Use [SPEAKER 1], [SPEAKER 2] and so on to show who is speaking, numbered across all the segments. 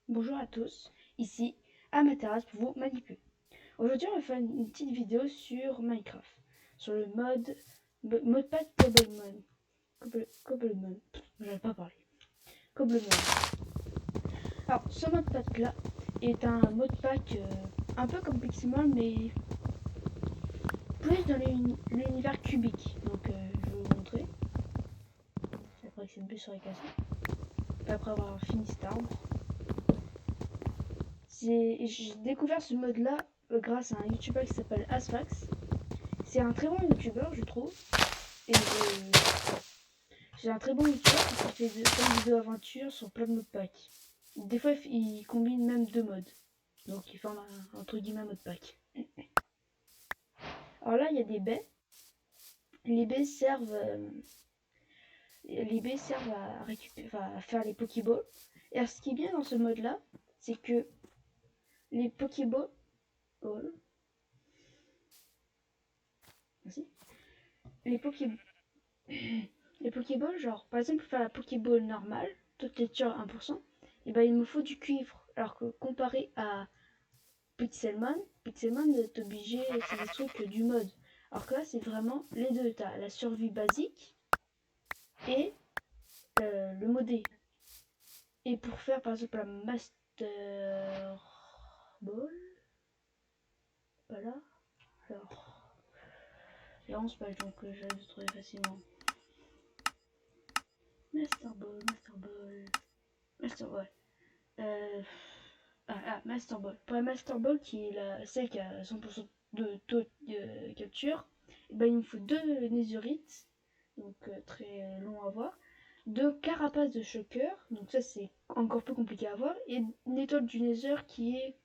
[SPEAKER 1] Bonjour à tous, ici Amaterasu pour vous manipuler. Aujourd'hui on va faire une petite vidéo sur Minecraft, sur le modpack Cobblemon. Cobblemon, j'arrive pas à parler. Cobblemon. Alors ce modpack là est un modpack un peu comme Pixelmon mais plus dans l'univers cubique. Donc je vais vous montrer. Après que cette bûche serait cassée. Après avoir fini cet arbre. J'ai découvert ce mode là grâce à un youtubeur qui s'appelle Asfax. C'est un très bon youtubeur, je trouve. Et c'est un très bon youtubeur qui fait plein de vidéos aventures sur plein de modes pack. Des fois, il combine même deux modes. Donc, il forme un entre guillemets un mode pack. Alors là, il y a des baies. Les baies servent, à faire les Pokéballs. Et alors, ce qui est bien dans ce mode-là, c'est que les Pokéballs. Oh, merci. Les Pokéballs. Les Pokéballs, genre, par exemple, pour faire la Pokéball normale, toutes les tueurs 1%, et ben il me faut du cuivre. Alors que comparé à Pixelmon est obligé, c'est des trucs du mode. Alors que là, c'est vraiment les deux. T'as la survie basique et le modé. Et pour faire par exemple la Master Ball, voilà. Alors, il y a 11 pages donc j'allais le trouver facilement. Master Ball, Master Ball, Master Ball. Euh, Master Ball. Pour la Master Ball, qui est celle qui a 100% de taux de capture, et ben, il me faut deux Nézurites, donc très long à voir, deux carapaces de Shocker, donc ça c'est encore plus compliqué à voir, et une étoile du Nether qui est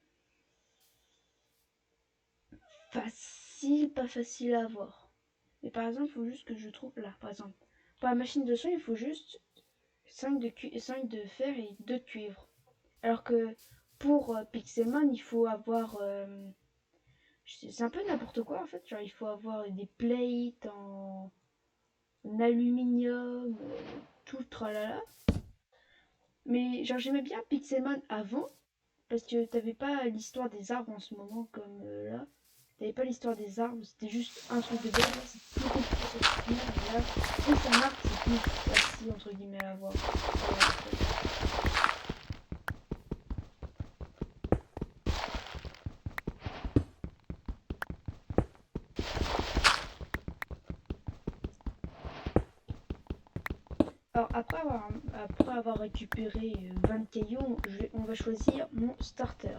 [SPEAKER 1] facile, pas facile à avoir. Mais par exemple, il faut juste que je trouve là, par exemple. Pour la machine de soin, il faut juste 5 de fer et 2 de cuivre. Alors que pour Pixelmon, il faut avoir. C'est un peu n'importe quoi en fait. Genre, il faut avoir des plates en aluminium, tout tralala. Mais genre, j'aimais bien Pixelmon avant. Parce que t'avais pas l'histoire des arbres en ce moment comme là. T'avais pas l'histoire des arbres, c'était juste un truc de base. Là, c'est plus compliqué sur ce là, dès que c'est un arbre, c'est plus facile entre guillemets à avoir. Alors après avoir récupéré 20 cailloux, on va choisir mon starter.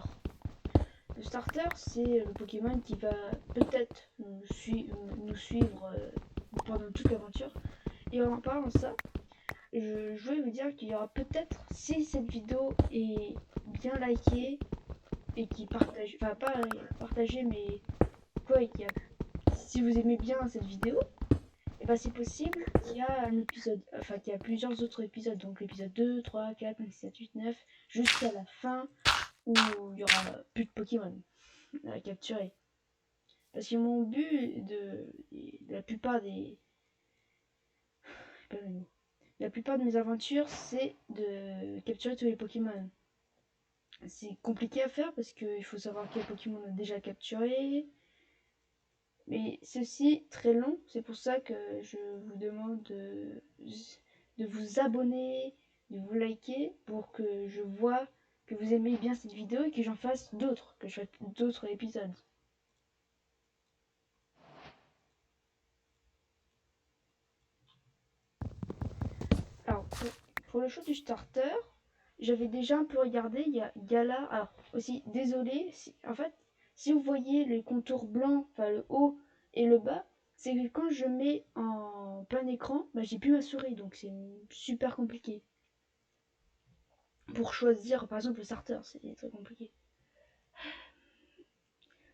[SPEAKER 1] Le starter, c'est le Pokémon qui va peut-être nous suivre pendant toute l'aventure. Et en parlant de ça, je voulais vous dire qu'il y aura peut-être, si cette vidéo est bien likée et qui partage, enfin pas partagée, mais quoi, si vous aimez bien cette vidéo, et ben c'est possible qu'il y a un épisode, enfin qu'il y a plusieurs autres épisodes, donc l'épisode 2, 3, 4, 5, 7, 8, 9, jusqu'à la fin où il y aura plus de Pokémon à capturer. Parce que mon but de la plupart des. La plupart de mes aventures, c'est de capturer tous les Pokémon. C'est compliqué à faire parce qu'il faut savoir quel Pokémon on a déjà capturé. Mais c'est aussi très long, c'est pour ça que je vous demande de vous abonner, de vous liker pour que je vois que vous aimez bien cette vidéo et que j'en fasse d'autres, que je fasse d'autres épisodes. Alors, pour le choix du starter, j'avais déjà un peu regardé, il y a Gala. Alors, aussi, désolé, en fait, si vous voyez les contours blancs, enfin le haut et le bas, c'est que quand je mets en plein écran, bah, j'ai plus ma souris, donc c'est super compliqué. Pour choisir, par exemple, le starter, c'est très compliqué.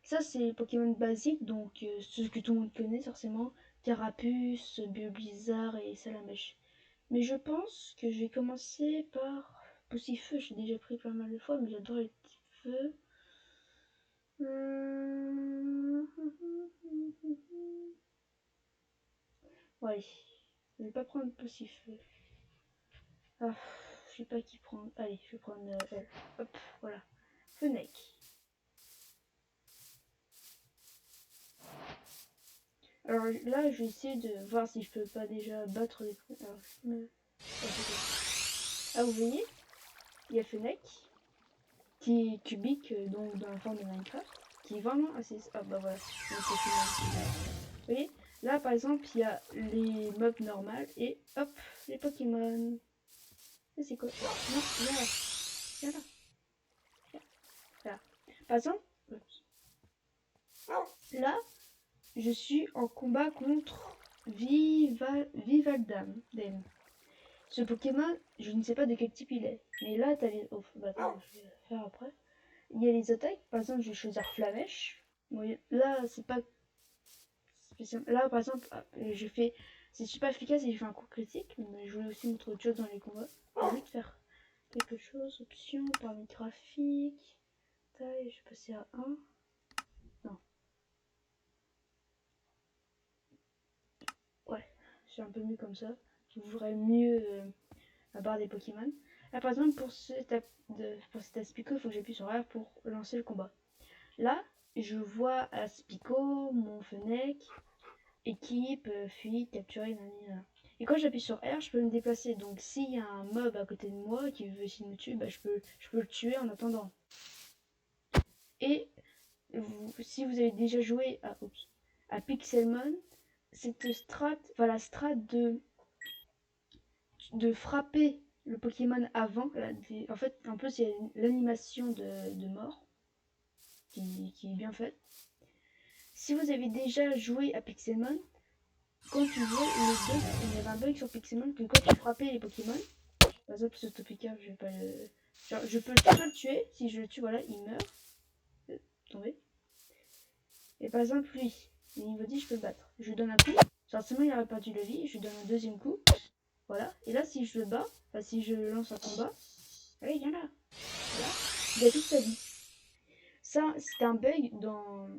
[SPEAKER 1] Ça, c'est Pokémon basique, donc ce que tout le monde connaît forcément. Carapuce, Blizzard et Salamèche. Mais je pense que je vais commencer par Poussifeu. J'ai déjà pris pas mal de fois, mais j'adore les petits feux. Ouais, je vais pas prendre Poussifeu. Ah, sais pas qui prendre. Allez, je vais prendre elle. Hop, voilà. Fennec. Alors là, je vais essayer de voir si je peux pas déjà battre les... Alors, je me... Ah, vous voyez, il y a Fennec, qui est cubique, donc dans la forme de Minecraft, qui est vraiment assez... Ah bah voilà, vous voyez, là par exemple, il y a les mobs normales, et hop, les Pokémon. Ça c'est quoi? Non, viens là, viens là. Là. Par exemple, là, je suis en combat contre Vivaldam. Ce Pokémon, je ne sais pas de quel type il est. Mais là, t'as les... Oh, bah attends, je vais le faire après. Il y a les attaques. Par exemple, je vais choisir Flamèche. Bon, là, c'est pas spécial. Là, par exemple, je fais... C'est super efficace et je fais un coup critique. Mais je voulais aussi montrer autre chose dans les combats. J'ai envie de faire quelque chose. Option, paramètres graphiques. Taille, je vais passer à 1. Non. Ouais, c'est un peu mieux comme ça. Vous verrez mieux la barre des Pokémon. Là, par exemple, pour cet Aspico, il faut que j'appuie sur R pour lancer le combat. Là, je vois Aspico, mon Fennec, équipe, fuite, capturer, nanana. Et quand j'appuie sur R, je peux me déplacer. Donc, s'il y a un mob à côté de moi qui veut essayer de me tuer, bah, je peux le tuer en attendant. Et si vous avez déjà joué à Pixelmon, cette strat, enfin la strat de frapper le Pokémon avant, en fait, un peu c'est l'animation de mort qui est bien faite. Si vous avez déjà joué à Pixelmon, quand tu jouais le bug, il y avait un bug sur Pixelmon que quand tu frappais les Pokémon, par exemple ce Topica, je vais pas le... Genre, je peux le tuer, si je le tue, voilà, il meurt. Tomber. Et par exemple lui, le niveau 10, je peux le battre. Je lui donne un coup, forcément il a perdu de vie, je lui donne un deuxième coup. Voilà, et là si je le bats, enfin si je lance un combat, allez viens là, voilà, il a toute sa vie. Ça, c'est un bug dans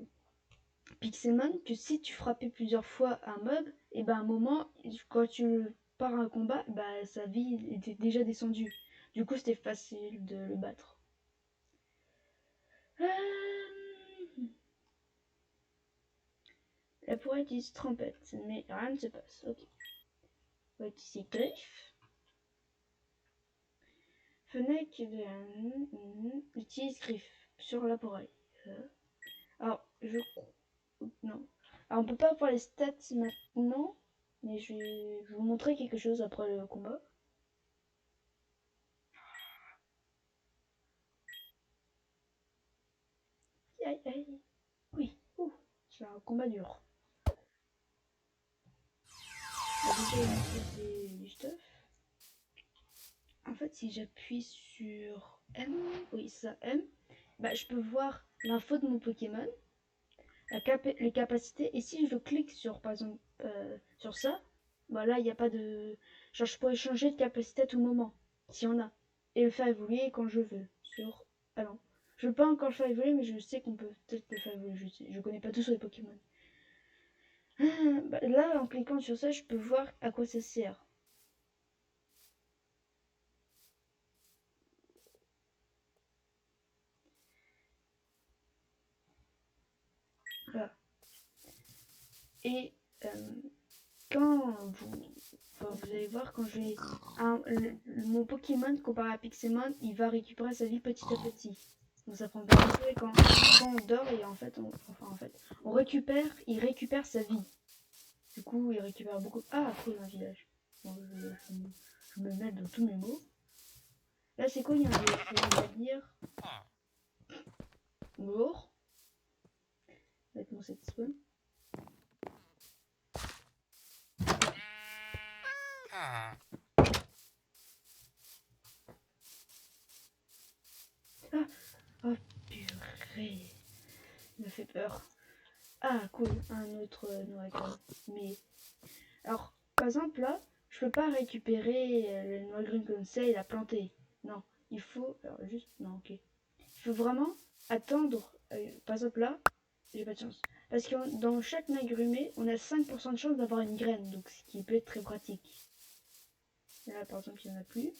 [SPEAKER 1] Pixelmon que si tu frappais plusieurs fois un mob, et ben à un moment, quand tu pars un combat, bah sa vie était déjà descendue. Du coup, c'était facile de le battre. Elle pourrait utiliser trompette, mais rien ne se passe. Ok. On va utiliser griffe. Fennec utilise griffe sur la poreille. Alors, non. Alors, on peut pas voir les stats maintenant, mais je vais vous montrer quelque chose après le combat. Aïe, aïe. Oui, c'est un combat dur. Déjà, du stuff. En fait, si j'appuie sur M, oui, ça, M, bah, je peux voir l'info de mon Pokémon, les capacités, et si je clique sur, par exemple, sur ça, bah là, il n'y a pas de... Genre, je pourrais changer de capacité à tout moment, si on a, et le faire évoluer quand je veux, sur... Ah non, je ne veux pas encore le faire évoluer, mais je sais qu'on peut peut-être le faire évoluer, je connais pas tout sur les Pokémon. Bah, là, en cliquant sur ça, je peux voir à quoi ça sert. Voilà. Et quand vous allez voir, quand je vais mon Pokémon comparé à Pixelmon, il va récupérer sa vie petit à petit. Donc ça prend pas de temps quand on dort et en fait on récupère, il récupère sa vie. Du coup, il récupère beaucoup. Ah, cool, un village. Bon, je me mets dans tous mes mots. Là, c'est quoi? Il y a un dire lourd. Avec mon set spawn. Ah, oh purée. Il me fait peur. Ah, cool, un autre noix mais alors, par exemple, là, je peux pas récupérer le noix green comme ça et la planter. Non, il faut... Alors, juste... Non, ok. Il faut vraiment attendre. Par exemple, là, j'ai pas de chance. Parce que dans chaque agrumé, on a 5% de chance d'avoir une graine. Donc, ce qui peut être très pratique. Là, par exemple, il n'y en a plus.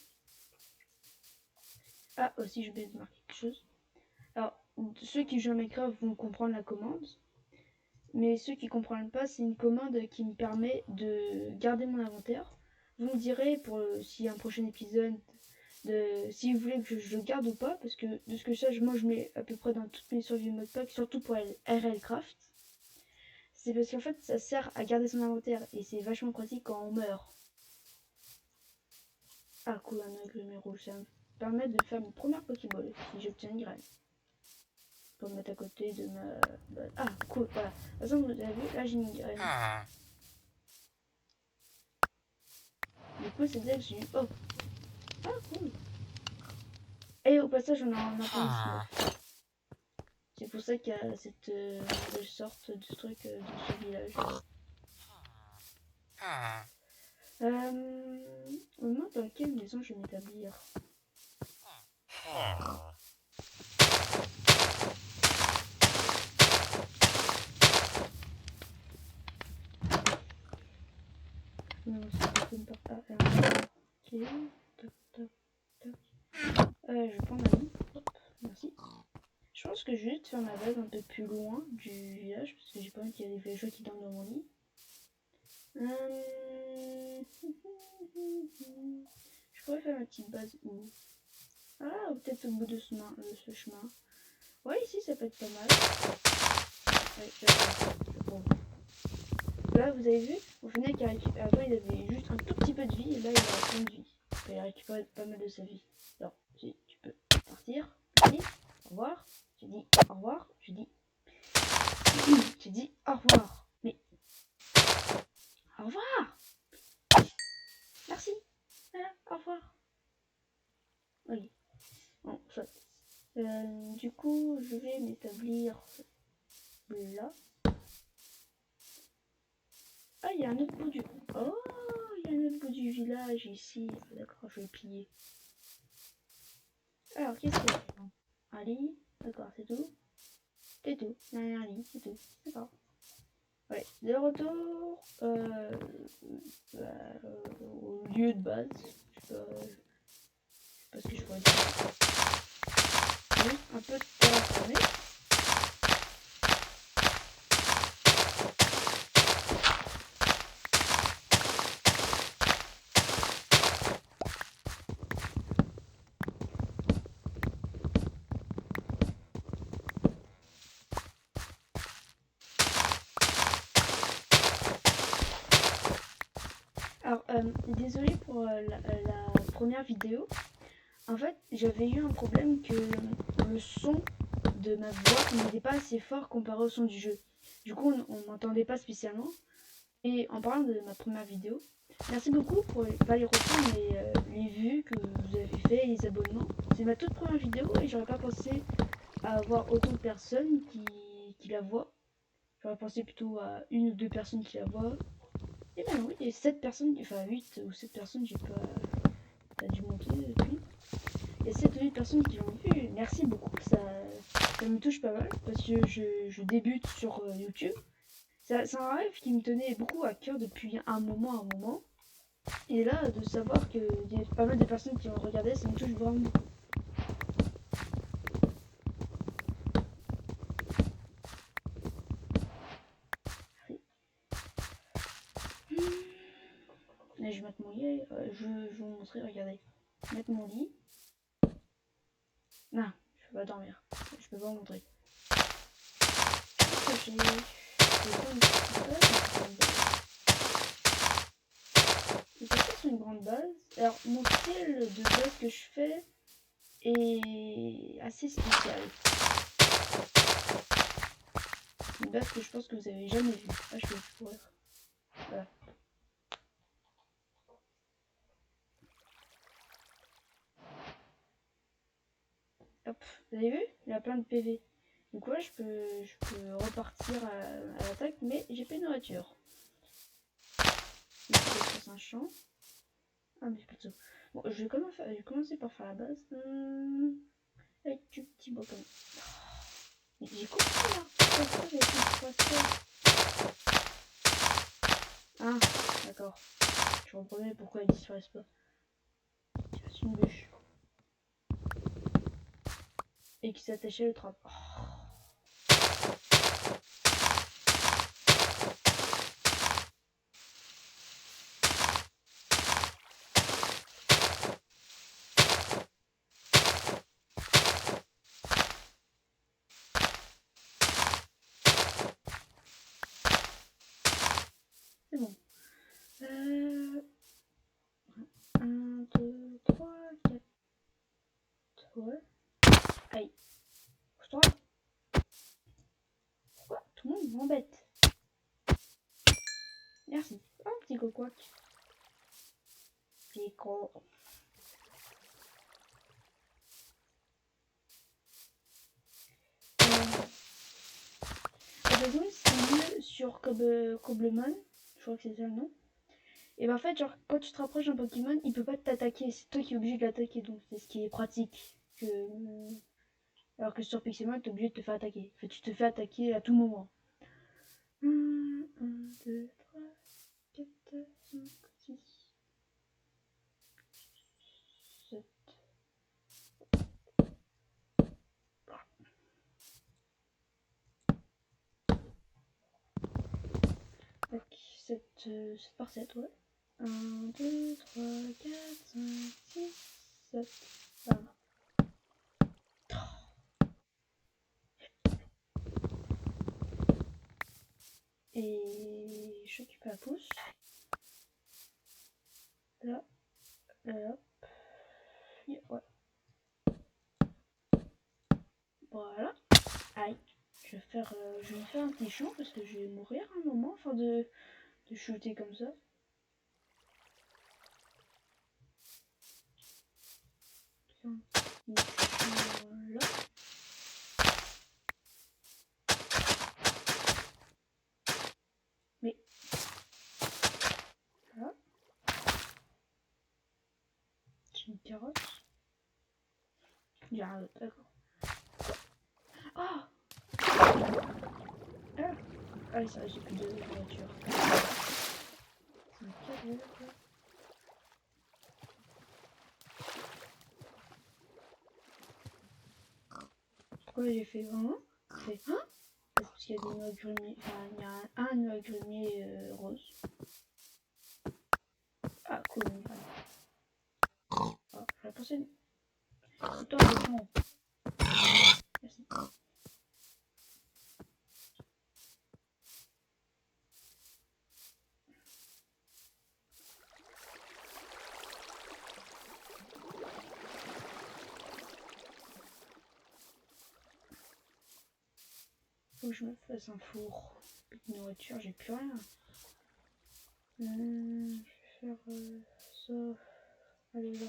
[SPEAKER 1] Ah, aussi, je vais marquer quelque chose. Alors, ceux qui jouent à Minecraft vont comprendre la commande. Mais ceux qui ne comprennent pas, c'est une commande qui me permet de garder mon inventaire. Vous me direz pour s'il y a un prochain épisode si vous voulez que je le garde ou pas, parce que de ce que je sache, moi je mets à peu près dans toutes mes survies mode pack, surtout pour RLcraft. C'est parce qu'en fait ça sert à garder son inventaire et c'est vachement pratique quand on meurt. Ah cool, un aigle numéro, ça me permet de faire une première Pokéball si j'obtiens une graine. Pour me mettre à côté de ma... Ah cool, voilà. De toute façon vous avez vu, là j'ai une graine. Du coup c'est là que j'ai eu... Oh. Ah cool. Et au passage on a un ici. C'est pour ça qu'il y a cette nouvelle sorte de truc dans ce village. Moi, dans quelle maison je vais m'établir? Non, ça ne pas. Ah, ok. Toc, toc, toc. Je vais prendre ma vie. Hop, merci. Je pense que je vais juste faire ma base un peu plus loin du village parce que j'ai pas envie qu'il y ait des villageois qui dorment dans mon lit. Je pourrais faire ma petite base où? Ah, peut-être au bout de ce chemin. Ouais, ici ça peut être pas mal. Ouais, là, vous avez vu, au final, avant il avait juste un tout petit peu de vie et là il a plein de vie. Il a récupéré pas mal de sa vie. Alors, si tu peux partir, merci, au revoir. J'ai dit au revoir, j'ai dit. J'ai dit au revoir. Mais au revoir. Merci. Voilà, au revoir. Oui. Bon, soit. Du coup, je vais m'établir là. Ah, il y a un autre bout du... Oh, il y a un autre bout du village ici. D'accord, je vais piller. Alors, qu'est-ce qu'il y a? Un lit. D'accord, c'est tout. C'est tout. Il y a un lit, c'est tout. D'accord. Ouais, de retour au lieu de base. Je sais pas ce que je pourrais dire. Oui, un peu de terraformé. Alors, désolé pour la première vidéo. En fait, j'avais eu un problème que le son de ma voix n'était pas assez fort comparé au son du jeu. Du coup, on m'entendait pas spécialement. Et en parlant de ma première vidéo, merci beaucoup pour pas les retours, mais les vues que vous avez fait et les abonnements. C'est ma toute première vidéo et j'aurais pas pensé à avoir autant de personnes qui la voient. J'aurais pensé plutôt à une ou deux personnes qui la voient. Et ben oui, et 7 personnes, enfin 8 ou 7 personnes, j'ai pas dû monter depuis. Il y a 7 ou 8 personnes qui l'ont vu. Merci beaucoup, ça me touche pas mal parce que je débute sur YouTube. C'est un rêve qui me tenait beaucoup à cœur depuis un moment. Et là, de savoir qu'il y a pas mal de personnes qui ont regardé, ça me touche vraiment beaucoup. Là, je vais mettre mon lit. Je vais vous montrer, regardez. Mettre mon lit. Non, je peux pas dormir. Je peux pas vous montrer. Je pense que c'est une grande base. Alors, mon style de base que je fais est assez spécial. Une base que je pense que vous avez jamais vue. Ah, je vais courir. Voilà. Hop, vous avez vu? Il a plein de PV. Donc ouais, je peux repartir à l'attaque, mais j'ai pas de nourriture. C'est un champ. Ah, mais j'ai pas de saut. Bon, je vais commencer par faire la base. Avec du petit bois comme ça. Mais j'ai compris là. Pourquoi j'ai fait Ah, d'accord. Je comprenais pourquoi ils disparaissent pas. C'est une bûche. et qui s'attachait le trappe. C'est bon. 1, 2, 3, 4. Ouais. Aïe. Pourquoi tout le monde m'embête? Merci. Oh, petit coquoc. Petit co. C'est mieux sur Cobblemon. Je crois que c'est ça le nom. Et ben en fait, genre, quand tu te rapproches d'un Pokémon, il peut pas t'attaquer. C'est toi qui es obligé de l'attaquer. Donc c'est ce qui est pratique. Alors que sur Pixelmon, t'es obligé de te faire attaquer. En fait, tu te fais attaquer à tout moment. 1, 2, 3, 4, 5, 6, 7. Tac, 7 par 7, ouais. 1, 2, 3, 4, 5, 6, 7. Voilà. Et je récupère la pousse. Là. Hop. Ouais. Voilà. Aïe. Je vais me faire un petit champ parce que je vais mourir un moment enfin de shooter comme ça. Là. Mais là. J'ai une carotte. D'accord. Ah. Ah, ça, j'ai plus de voiture. C'est un cadeau, quoi. Pourquoi j'ai fait vraiment? J'ai fait parce qu'il y a des noix grumiers. Enfin, il y a un noix grumier rose. Ah, cool. Ah, j'aurais pensé. Et toi, descends. Merci. Faut que je me fasse un four. Une nourriture, j'ai plus rien. Je vais faire ça. Allez, là.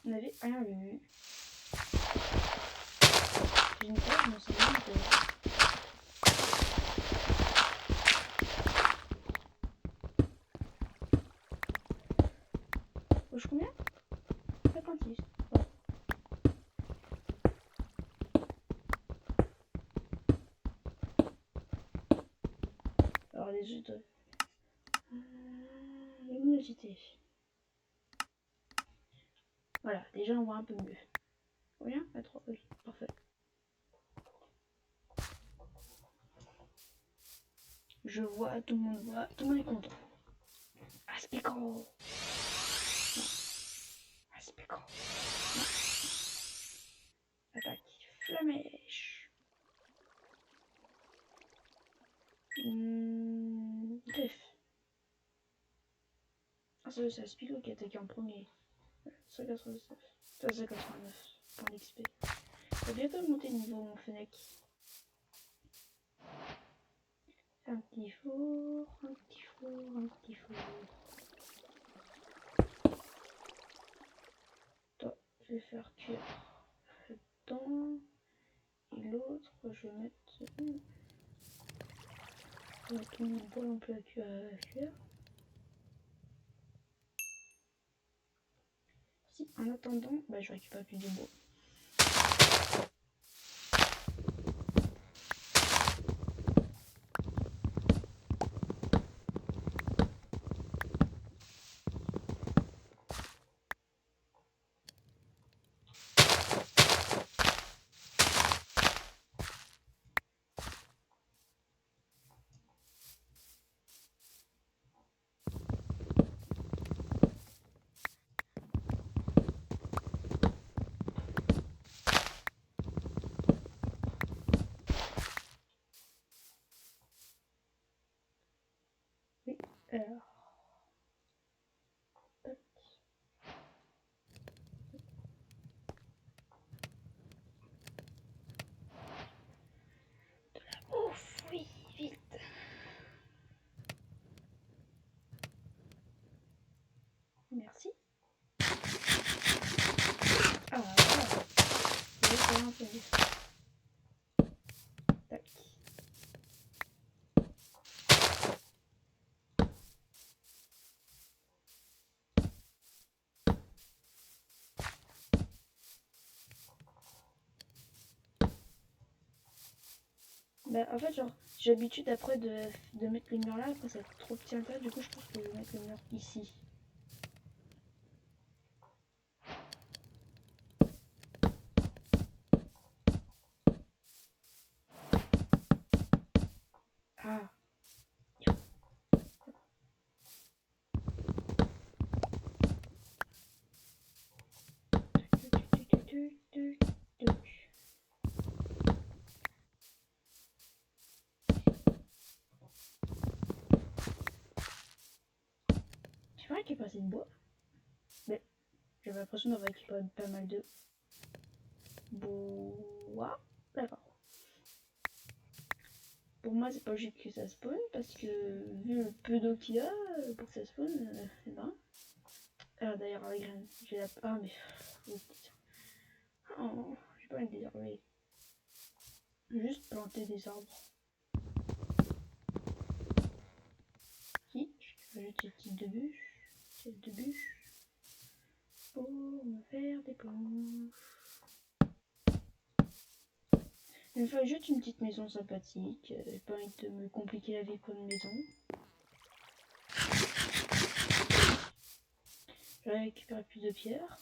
[SPEAKER 1] Vous n'avez rien vu. J'ai une page, mais c'est bien que... Poche combien? 56. Ouais. Alors les autres... luminosité. Voilà, déjà on voit un peu mieux. Combien? À 3, oui, parfait. Je vois, tout le monde voit, tout le monde est content. Aspico. Aspico. Attaque. Flamèche. Griffe. Ah, c'est Aspico qui a attaqué en premier. 189. 189 pour l'XP. Je vais bientôt monter niveau mon Fennec. Un petit four, un petit four, un petit four. Toi, je vais faire cuire dedans. Et l'autre, je vais mettre... Je vais mettre mon bois non plus à cuire. Si, en attendant, bah, je récupère plus de bois. Alors. Ouf, oui, vite. Merci. Ah, voilà. Je vais faire un peu mieux. Tac. Bah, en fait, genre, j'ai l'habitude après de mettre les murs là, après ça trop tient pas, du coup, je pense que je vais mettre le mur ici. Ah. C'est vrai qu'il y a pas assez de bois. Mais j'avais l'impression d'avoir récupéré pas mal de bois. D'accord. Pour moi, c'est pas logique que ça spawn parce que vu le peu d'eau qu'il y a pour que ça spawn, eh ben. Ah, d'ailleurs, la graine, j'ai la. Ah, mais. Oh, j'ai pas envie de désherber. Juste planter des arbres. Si, je vais ajouter cette de bûches, pour me faire des planches. Je vais faire juste une petite maison sympathique. J'ai pas envie de me compliquer la vie pour une maison. Je vais récupérer plus de pierres.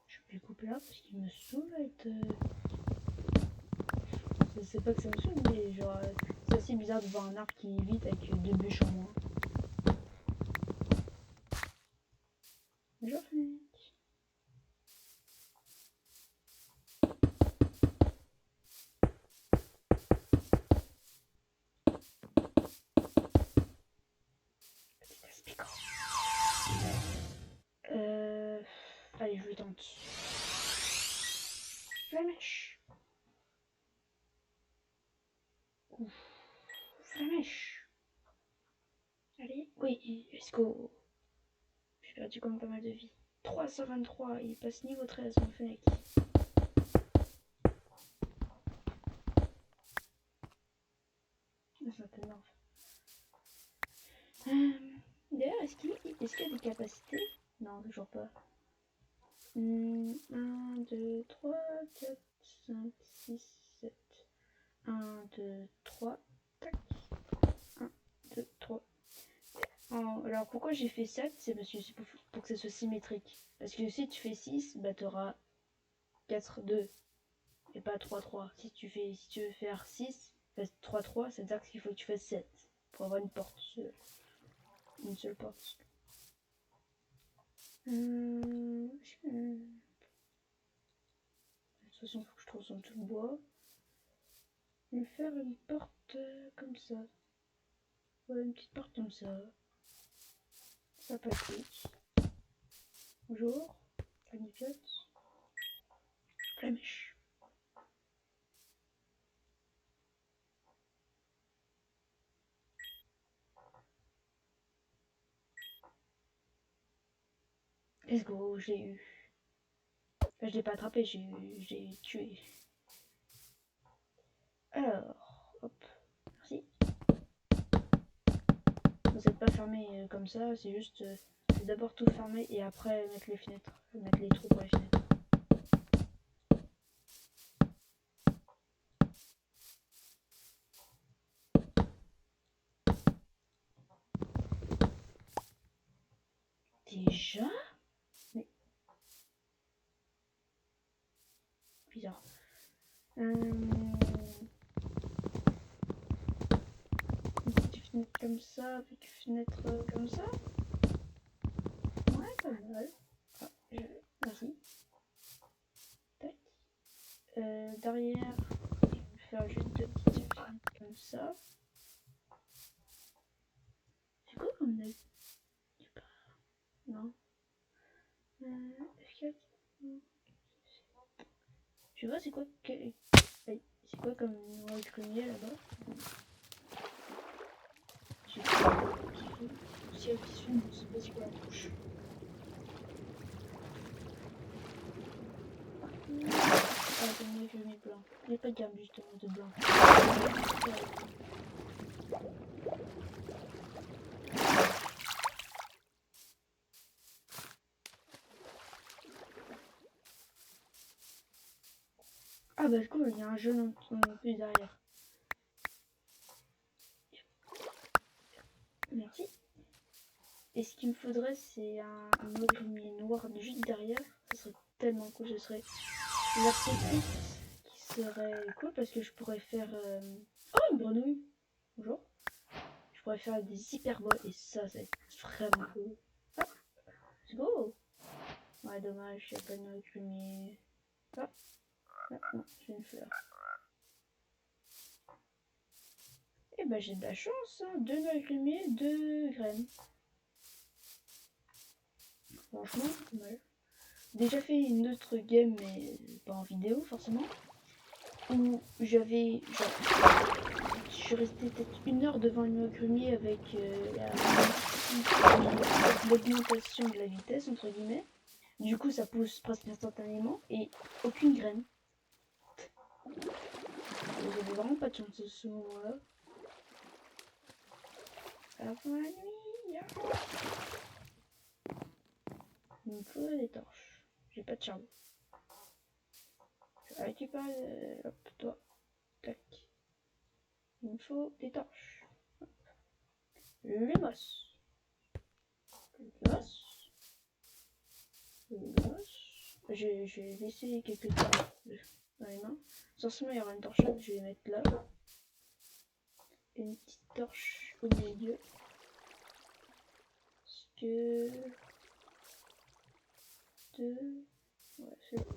[SPEAKER 1] Je vais le couper là parce qu'il me saoule avec. Je sais pas que ça me saoule, mais genre. C'est assez bizarre de voir un arbre qui est vite avec deux bûches en moins. Bonjour Fenech. Petit aspicot. Allez, je le tente. Flamèche. Ouf. Flamèche. Allez, oui, let's go. J'ai perdu quand même pas mal de vie. 323, il passe niveau 13 mon Fennec. Ça t'énerve. D'ailleurs, est-ce qu'il y a des capacités? Non, toujours pas. 1, 2, 3, 4, 5, 6, 7. 1, 2, 3. Tac. 1, 2, 3. Alors pourquoi j'ai fait 7? C'est parce que c'est pour que ça soit symétrique. Parce que si tu fais 6, bah t'auras 4, 2 et pas 3, 3. Si tu veux faire 6, 3, 3, ça veut dire qu'il faut que tu fasses 7 pour avoir une porte seule. Une seule porte. De toute façon, il faut que je transforme tout le bois. Je vais faire une porte comme ça. Ouais, une petite porte comme ça. Sympathique. Bonjour. Planifiote. Flamèche. Let's go, je l'ai eu. Enfin, je l'ai pas attrapé, j'ai tué. Alors, hop, merci. Vous n'êtes pas fermé comme ça, c'est juste d'abord tout fermer et après mettre les fenêtres, mettre les trous pour les fenêtres. Déjà? Mais... Bizarre. Une petite fenêtre comme ça, avec une fenêtre comme ça. Ouais, pas mal. Ah, merci. Tac. Derrière, je vais faire juste deux petites fenêtres comme ça. C'est quoi comme neuf? Non. Est-ce qu'il y a... Tu vois, c'est quoi c'est quoi comme noix de grenier là-bas? J'ai si elle se filme, je sais pas c'est quoi la touche. Ah, c'est une noix de grenier blanc. Il n'y a pas de gamme justement de blanc. Ah bah cool, il y a un jaune en plus derrière. Merci. Et ce qu'il me faudrait, c'est un grenier noir juste derrière. Ça serait tellement cool. Ce serait la petite qui serait cool parce que je pourrais faire... Oh, une grenouille. Bonjour. Je pourrais faire des hyperboles et ça, c'est vraiment cool. Ah, let's go. Ouais, dommage, il n'y a pas de grenier. Ah, non, j'ai une fleur. Et bah j'ai de la chance, hein. 2 noix de grenier, 2 graines. Franchement, pas mal. Déjà fait une autre game, mais pas en vidéo forcément, où j'avais genre, je suis restée peut-être 1 heure devant une grenier avec l'augmentation de la vitesse entre guillemets. Du coup ça pousse presque instantanément et aucune graine. J'avais vraiment pas de chance à ce moment-là. Avant la nuit, il me faut des torches. J'ai pas de charbon. Je vais récupérer hop, toi. Tac. Il me faut des torches. Le moss. Le moss. Le moss. J'ai laissé quelques torches dans les mains. Forcément, il y aura une torche, je vais les mettre là. Et une petite torche au milieu. Parce que... Deux... Ouais, c'est bon.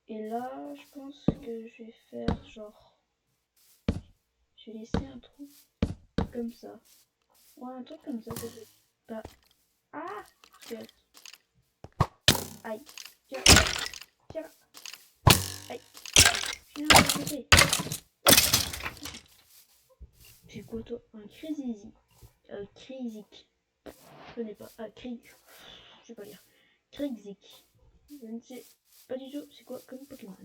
[SPEAKER 1] Et là, je pense que je vais faire genre... Je vais laisser un trou comme ça. Ouais, un truc comme ça, ça fait pas... Ah! Aïe! Tiens! Tiens! Aïe! Viens, arrêtez! C'est quoi toi? Un Crazy. Krizik. Je connais pas. Ah, Krig. Je sais pas lire. Krigzik. Je ne sais pas du tout c'est quoi comme Pokémon.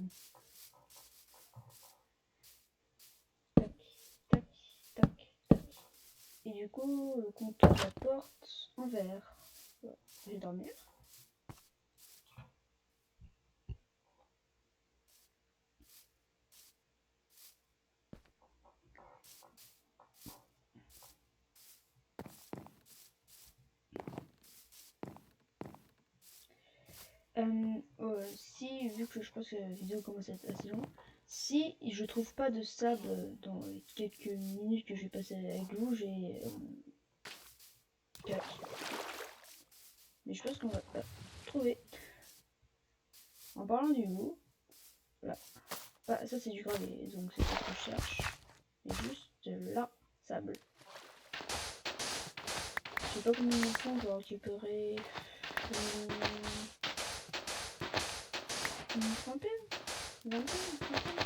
[SPEAKER 1] Tac, tac, tac, tac. Et du coup, le contour de la porte en verre. Voilà. Je vais dormir. Si, vu que je pense que la vidéo commence à être assez longue, si je trouve pas de sable dans les quelques minutes que je vais passer avec vous, j'ai 4. Mais je pense qu'on va trouver. En parlant du loup, là. Ah, ça c'est du gravier, donc c'est ce que je cherche. Et juste là, sable. Je sais pas combien de temps on va récupérer. Une trentaine, vingtaine, trentaine.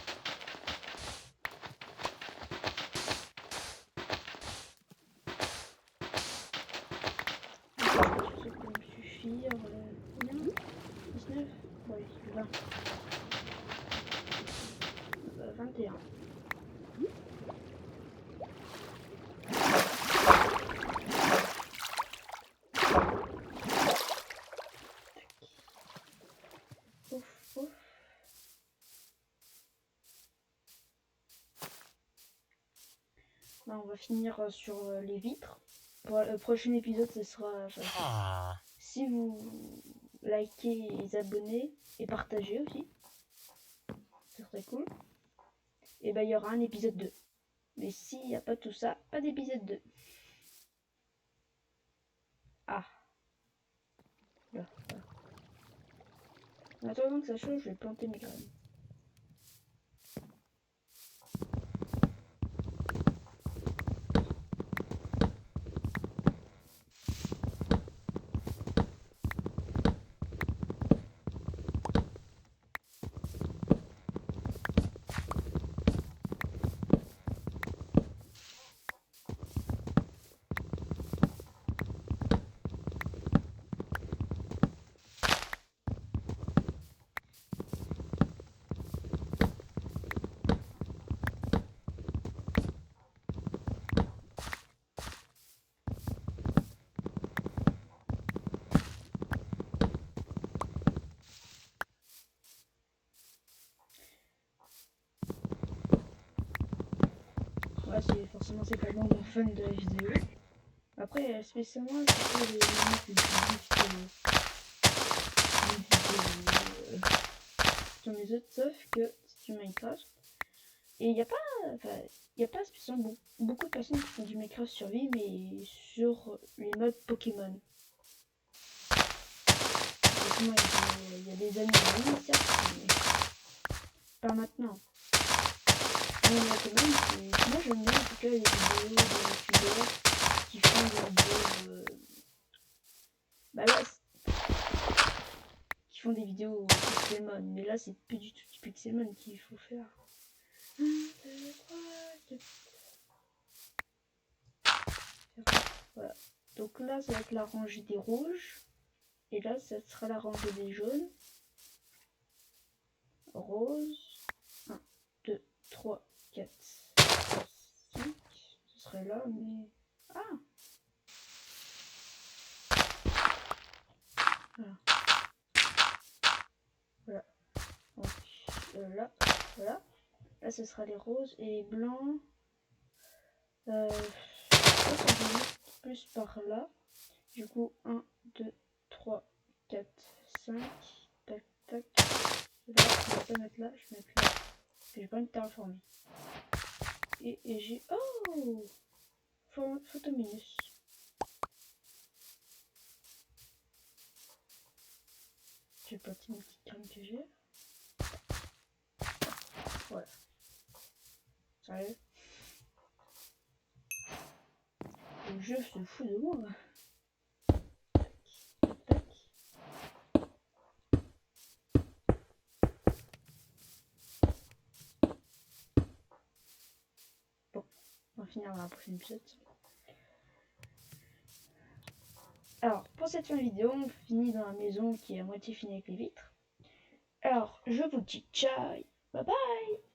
[SPEAKER 1] Ça peut me suffire. Combien 19. Ouais, 20. 21. Ouf, ouf. on va finir sur les vitres. Pour le prochain épisode, ce sera... Si vous likez et abonnez et partagez aussi, ce serait cool. Et ben il y aura un épisode 2. Mais s'il n'y a pas tout ça, pas d'épisode 2. Ah. Là, là. En attendant que ça change, je vais planter mes graines. Ouais, forcément c'est pas bon fan de la vidéo. Après, spécialement, je peux les sur mes autres, sauf que c'est du Minecraft. Et il n'y a pas spécialement beaucoup de personnes qui font du Minecraft survie, mais sur les modes Pokémon. Il y a des années, certes, mais pas maintenant. Mais moi j'aime bien en tout cas les vidéos de youtubeurs qui font des vidéos qui font des vidéos Pixelmon, mais là c'est plus du tout du Pixelmon qu'il faut faire. 1, 2, 3, 4. Voilà. Donc là ça va être la rangée des rouges. Et là ça sera la rangée des jaunes. Rose. 1, 2, 3, 4, 5. Ce serait là, mais... Ah! Voilà. Voilà. Donc là, voilà. Là ce sera les roses et les blancs. Je pense que je vais mettre plus par là. Du coup, 1, 2, 3, 4, 5. Tac, tac. Là, je vais pas mettre là, je vais mettre là. J'ai pas envie de terraformer. Et j'ai... Oh! Photominus. J'ai planté une petite graine que j'ai. Voilà. Sérieux? Le jeu se fout de moi. Tac, tac. Bon, on va finir dans la prochaine épisode. Alors, pour cette fin de vidéo, on finit dans la maison qui est à moitié finie avec les vitres. Alors, je vous dis ciao, bye bye.